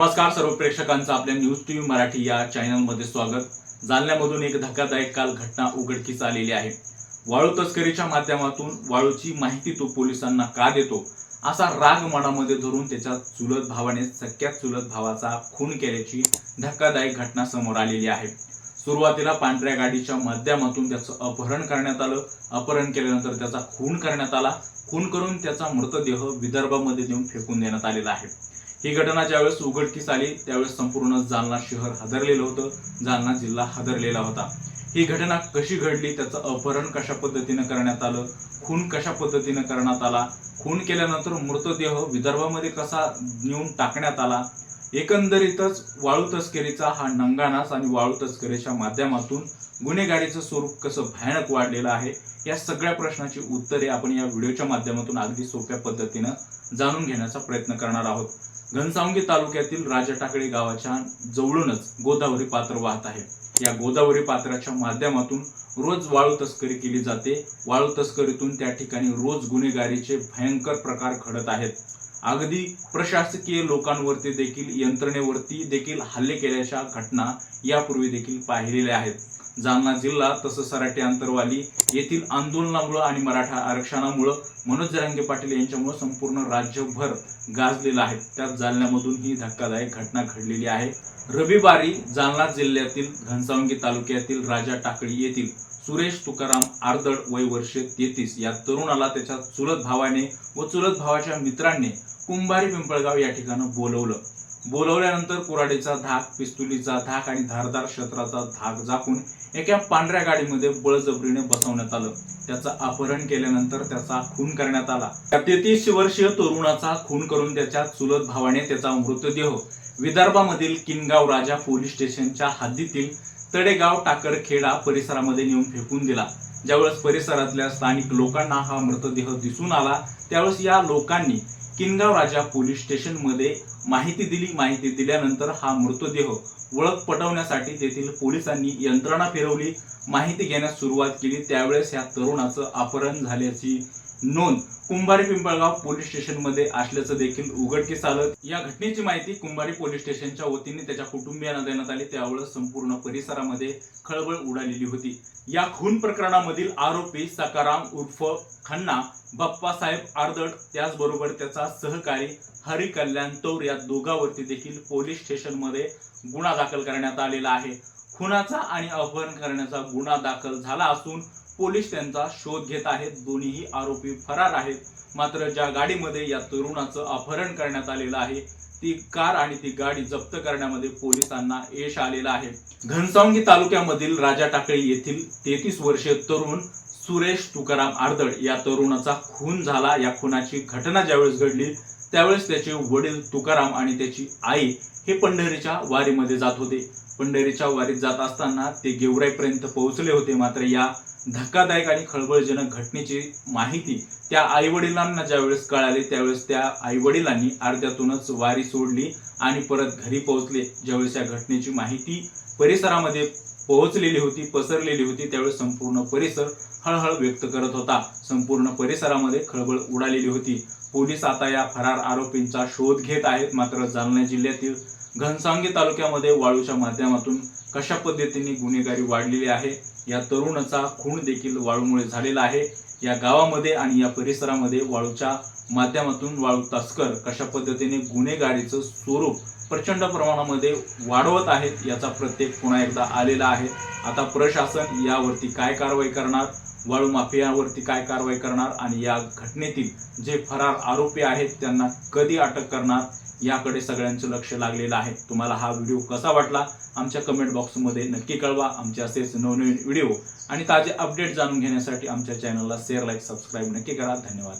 नमस्कार सर्व प्रेक्षकांचं आपल्या न्यूज टीव्ही मराठी या चॅनलमध्ये स्वागत। जालन्यामधून एक धक्कादायक काल घटना उघडकीस आलेली आहे। वाळू तस्करीच्या माध्यमातून वाळूची माहिती तो पोलिसांना का देतो असा राग मनामध्ये धरून त्याच्या चुलत भावाने सख्या चुलत भावाचा खून केल्याची धक्कादायक घटना समोर आलेली आहे। सुरुवातीला पांढऱ्या गाडीच्या माध्यमातून त्याचं अपहरण करण्यात आलं। अपहरण केल्यानंतर त्याचा खून करण्यात आला। खून करून त्याचा मृतदेह विदर्भामध्ये नेऊन फेकून देण्यात आलेला आहे। ही घटना ज्यावेळेस उघडकीस आली त्यावेळेस संपूर्ण जालना शहर हादरलेलं होतं। जालना जिल्हा हादरलेला होता। ही घटना कशी घडली, त्याचं अपहरण कशा पद्धतीने करण्यात आलं, खून कशा पद्धतीने करण्यात आला, खून केल्यानंतर मृतदेह विदर्भामध्ये कसा नेऊन टाकण्यात आला, एकंदरीतच वाळू तस्करीचा हा नंगानाच आणि वाळू तस्करीच्या माध्यमातून गुन्हेगारीचं स्वरूप कसं भयानक वाढलेलं आहे, या सगळ्या प्रश्नाची उत्तरे आपण या व्हिडिओच्या माध्यमातून अगदी सोप्या पद्धतीने जाणून घेण्याचा प्रयत्न करणार आहोत। घनसावंगी तालुक्यातील राजा टाकळी गावाच्या जवळूनच गोदावरी पात्र वाहत आहे। या गोदावरी पात्राच्या माध्यमातून रोज वाळू तस्करी केली जाते। वाळू तस्करीतून त्या ठिकाणी रोज गुन्हेगारीचे भयंकर प्रकार घडत आहेत। अगदी प्रशासकीय लोकांवरती देखील, यंत्रणेवरती देखील हल्ले केल्याच्या घटना यापूर्वी देखील पाहिलेल्या आहेत। जालना जिल्हा तसं सराटी अंतरवाली येथील आंदोलनामुळे आणि मराठा आरक्षणामुळे मनोज जरांगे पाटील यांच्यामुळे संपूर्ण राज्यभर गाजलेला आहे। त्यात जालन्यामधून ही धक्कादायक घटना घडलेली आहे। रविवारी जालना जिल्ह्यातील घनसावंगी तालुक्यातील राजा टाकळी येथील सुरेश तुकाराम आर्दळ वय वर्ष 33 या तरुणाला त्याच्या चुलत भावाने व चुलत भावाच्या मित्रांनी कुंभारी पिंपळगाव या ठिकाणी बोलवल्यानंतर कुऱ्हाडीचा धाक, पिस्तुलीचा धाक आणि धारदार शस्त्राचा धाक झाकून एका पांढऱ्या गाडीमध्ये बळजबरीने बसवण्यात आलं। त्याचं अपहरण केल्यानंतर त्याचा खून करण्यात आला। 33 वर्षीय तरुणाचा खून करून त्याच्या चुलत भावाने त्याचा मृतदेह विदर्भामधील किनगाव राजा पोलीस स्टेशनच्या हद्दीतील तडेगाव टाकरखेडा परिसरामध्ये नेऊन फेकून दिला। ज्यावेळेस परिसरातल्या स्थानिक लोकांना हा मृतदेह दिसून आला त्यावेळेस या लोकांनी किनगाव राजा पोलीस स्टेशन मध्ये माहिती दिली। माहिती दिल्यानंतर हा मृतदेह ओळख पटवण्यासाठी तेथील पोलिसांनी यंत्रणा फिरवली, माहिती घेण्यास सुरुवात केली। त्यावेळेस या तरुणाचं अपहरण झाल्याची नोंद कुंभारी पिंपळगाव पोलीस स्टेशन मध्ये असल्याचं देखील उघडकीस आलं। या घटनेची माहिती कुंभारी पोलीस स्टेशनच्या वतीने त्याच्या कुटुंबियांना देण्यात आली। त्यावेळेस संपूर्ण परिसरामध्ये खळबळ उडालेली होती। या खून प्रकरणामधील आरोपी सकाराम उर्फ खन्ना बाप्पासाहेब आर्दळ त्याचबरोबर त्याचा सहकारी हरी कल्याण तौर या दोघांवरती देखील पोलीस स्टेशन मध्ये गुन्हा दाखल करण्यात आलेला आहे। खुनाचा आणि अपहरण करण्याचा गुन्हा दाखल झाला असून पोलीस त्यांचा शोध घेत आहेत। दोन्ही आरोपी फरार आहेत। मात्र ज्या गाडीमध्ये या तरुणाचं अपहरण करण्यात आलेलं आहे ती कार आणि ती गाडी जप्त करण्यामध्ये पोलिसांना यश आलेलं आहे। घनसावंगी तालुक्यामधील राजा टाकळी येथील 33 वर्षीय तरुण सुरेश तुकाराम आर्दळ या तरुणाचा खून झाला। या खुनाची घटना ज्यावेळेस घडली त्यावेळेस त्याचे वडील तुकाराम आणि त्याची आई हे पंढरीच्या वारीमध्ये जात होते। पंढरीच्या वारीत जात असताना ते गेवराईपर्यंत पोहोचले होते। मात्र या धक्कादायक आणि खळबळजनक घटनेची माहिती त्या आईवडिलांना ज्यावेळेस कळाली त्यावेळेस त्या आईवडिलांनी अर्ध्यातूनच वारी सोडली आणि परत घरी पोहोचले। ज्यावेळेस या घटनेची माहिती परिसरामध्ये पोहोचलेली होती, पसरलेली होती, त्यावेळेस संपूर्ण परिसर हळहळ व्यक्त करत होता। संपूर्ण परिसरामध्ये खळबळ उडालेली होती। पोलीस आता या फरार आरोपींचा शोध घेत आहेत। मात्र जालना जिल्ह्यातील घनसावंगी तालुक्यामध्ये वाळूच्या माध्यमातून कशा पद्धतीने गुन्हेगारी वाढलेली आहे, या तरुणाचा खून देखील वाळूमुळे झालेला आहे। या गावामध्ये आणि या परिसरामध्ये वाळूच्या माध्यमातून वाळू तस्कर कशा पद्धतीने गुन्हेगारीचं स्वरूप प्रचंड प्रमाणामध्ये वाढवत आहेत याचा प्रत्येक पुन्हा एकदा आलेला आहे। आता प्रशासन यावरती काय कारवाई करणार, वाळू माफियावरती काय कारवाई करणार आणि या घटनेतील जे फरार आरोपी आहेत त्यांना कधी अटक करणार याकडे सगळ्यांचं लक्ष लागलेलं आहे। तुम्हाला हा व्हिडिओ कसा वाटला आमच्या कमेंट बॉक्समध्ये नक्की कळवा। आमचे असेच नवनवीन व्हिडिओ आणि ताजे अपडेट जाणून घेण्यासाठी आमच्या चॅनलला शेअर, लाईक, सबस्क्राईब नक्की करा। धन्यवाद।